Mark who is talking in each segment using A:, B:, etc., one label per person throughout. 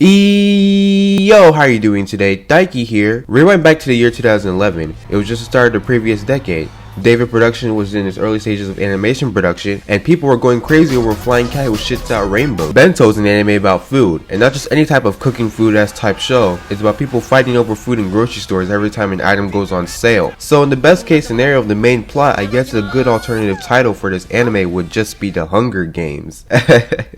A: Yo, how are you doing today? Daiki here. Rewind back to the year 2011. It was just the start of the previous decade. David Production was in its early stages of animation production, and people were going crazy over a flying cat who shits out rainbows. Bento's an anime about food, and not just any type of cooking food as type show. It's about people fighting over food in grocery stores every time an item goes on sale. So in the best case scenario of the main plot, I guess a good alternative title for this anime would just be The Hunger Games. The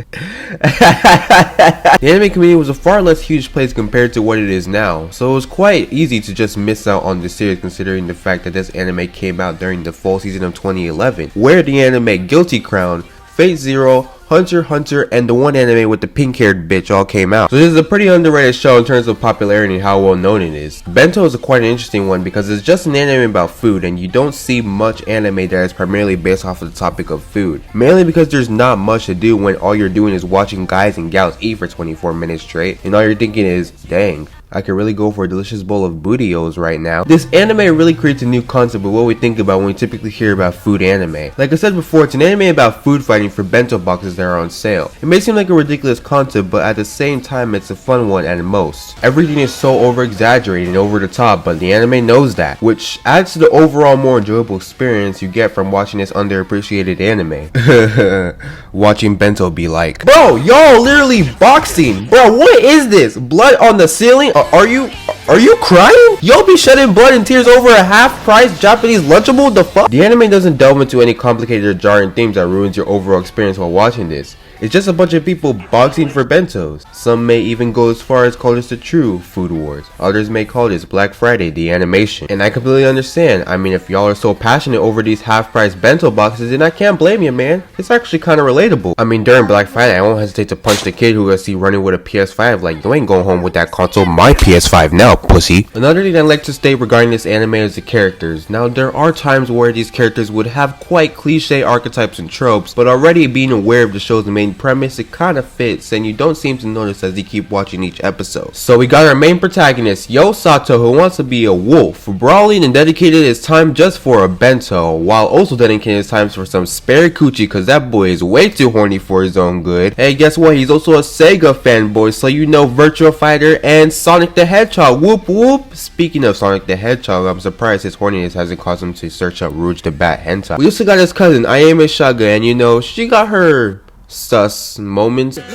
A: anime community was a far less huge place compared to what it is now, so it was quite easy to just miss out on this series considering the fact that this anime came out during the fall season of 2011, where the anime Guilty Crown, Fate Zero, Hunter x Hunter, and the one anime with the pink-haired bitch all came out. So this is a pretty underrated show in terms of popularity and how well known it is. Bento is quite an interesting one because it's just an anime about food, and you don't see much anime that is primarily based off of the topic of food. Mainly because there's not much to do when all you're doing is watching guys and gals eat for 24 minutes straight, and all you're thinking is, dang, I could really go for a delicious bowl of bootios right now. This anime really creates a new concept of what we think about when we typically hear about food anime. Like I said before, it's an anime about food fighting for bento boxes that are on sale. It may seem like a ridiculous concept, but at the same time it's a fun one at most. Everything is so over exaggerated and over the top, but the anime knows that, which adds to the overall more enjoyable experience you get from watching this underappreciated anime. Watching bento be like, bro, y'all literally boxing. Bro, what is this? Blood on the ceiling? Are you crying? Y'all be shedding blood and tears over a half-price Japanese Lunchable? The fuck? The anime doesn't delve into any complicated or jarring themes that ruins your overall experience while watching this. It's just a bunch of people boxing for bentos. Some may even go as far as call this the true food wars. Others may call this Black Friday, the animation. And I completely understand. I mean, if y'all are so passionate over these half-price bento boxes, then I can't blame you, man. It's actually kind of relatable. I mean, during Black Friday, I won't hesitate to punch the kid who I see running with a PS5 like, you ain't going home with that console, my PS5 now, pussy. Another thing I'd like to state regarding this anime is the characters. Now, there are times where these characters would have quite cliche archetypes and tropes, but already being aware of the show's main premise, it kind of fits, and you don't seem to notice as you keep watching each episode. So we got our main protagonist, Yo Sato, who wants to be a wolf, brawling and dedicated his time just for a bento, while also dedicating his time for some spare coochie, cause that boy is way too horny for his own good. Hey, guess what? He's also a Sega fanboy, so you know Virtua Fighter and Sonic the Hedgehog. Whoop whoop! Speaking of Sonic the Hedgehog, I'm surprised his horniness hasn't caused him to search up Rouge the Bat hentai. We also got his cousin, Ayame Shaga, and you know, she got her sus moments. Hey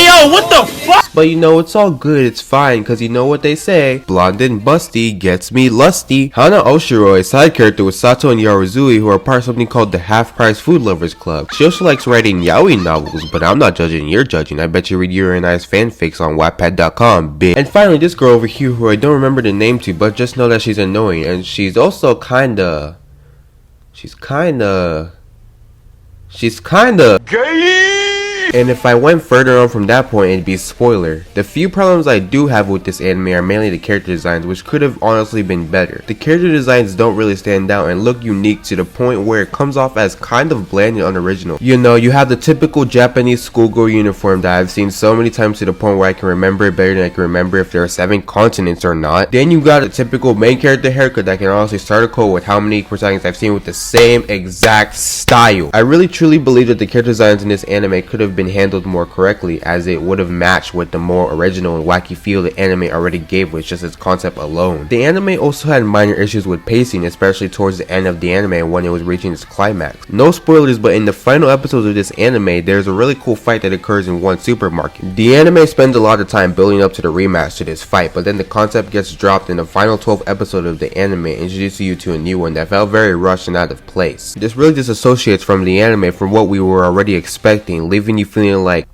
A: yo, what the fuck? But you know, it's all good, it's fine, cause you know what they say, blonde and busty gets me lusty. Hana Oshiro, a side character with Sato and Yaruzui, who are part of something called the Half-Price Food Lovers Club. She also likes writing yaoi novels, but I'm not judging, you're judging. I bet you read urinized fanfics on wattpad.com, bitch. And finally, this girl over here who I don't remember the name to, but just know that she's annoying, and she's also kinda gay. And if I went further on from that point, it'd be a spoiler. The few problems I do have with this anime are mainly the character designs, which could have honestly been better. The character designs don't really stand out and look unique to the point where it comes off as kind of bland and unoriginal. You know, you have the typical Japanese schoolgirl uniform that I've seen so many times to the point where I can remember it better than I can remember if there are 7 continents or not. Then you got a typical main character haircut that can honestly start a quote with how many protagonists I've seen with the same exact style. I really truly believe that the character designs in this anime could have been handled more correctly, as it would have matched with the more original and wacky feel the anime already gave with just its concept alone. The anime also had minor issues with pacing, especially towards the end of the anime when it was reaching its climax. No spoilers, but in the final episodes of this anime, there's a really cool fight that occurs in one supermarket. The anime spends a lot of time building up to the rematch to this fight, but then the concept gets dropped in the final 12th episode of the anime, introducing you to a new one that felt very rushed and out of place. This really disassociates from the anime from what we were already expecting, leaving you feeling like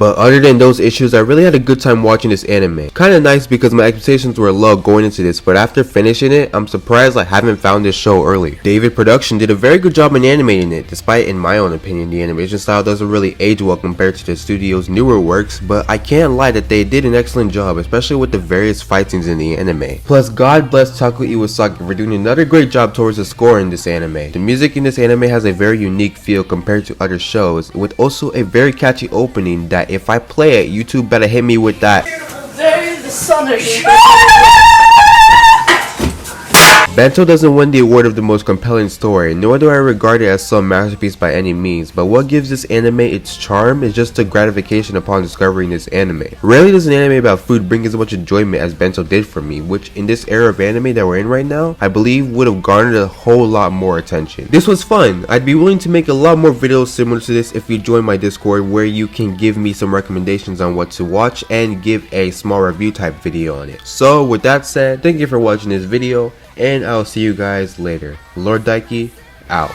A: but other than those issues, I really had a good time watching this anime. Kinda nice because my expectations were low going into this, but after finishing it, I'm surprised I haven't found this show earlier. David Production did a very good job in animating it, despite in my own opinion the animation style doesn't really age well compared to the studio's newer works, but I can't lie that they did an excellent job, especially with the various fight scenes in the anime. Plus, God bless Taku Iwasaki for doing another great job towards the score in this anime. The music in this anime has a very unique feel compared to other shows, with also a very catchy opening that if I play it, YouTube better hit me with that.
B: The sun is
A: Bento doesn't win the award of the most compelling story, nor do I regard it as some masterpiece by any means, but what gives this anime its charm is just the gratification upon discovering this anime. Rarely does an anime about food bring as much enjoyment as Bento did for me, which in this era of anime that we're in right now, I believe would have garnered a whole lot more attention. This was fun. I'd be willing to make a lot more videos similar to this if you join my Discord, where you can give me some recommendations on what to watch and give a small review type video on it. So with that said, thank you for watching this video, and I'll see you guys later. Lord Daiki, out.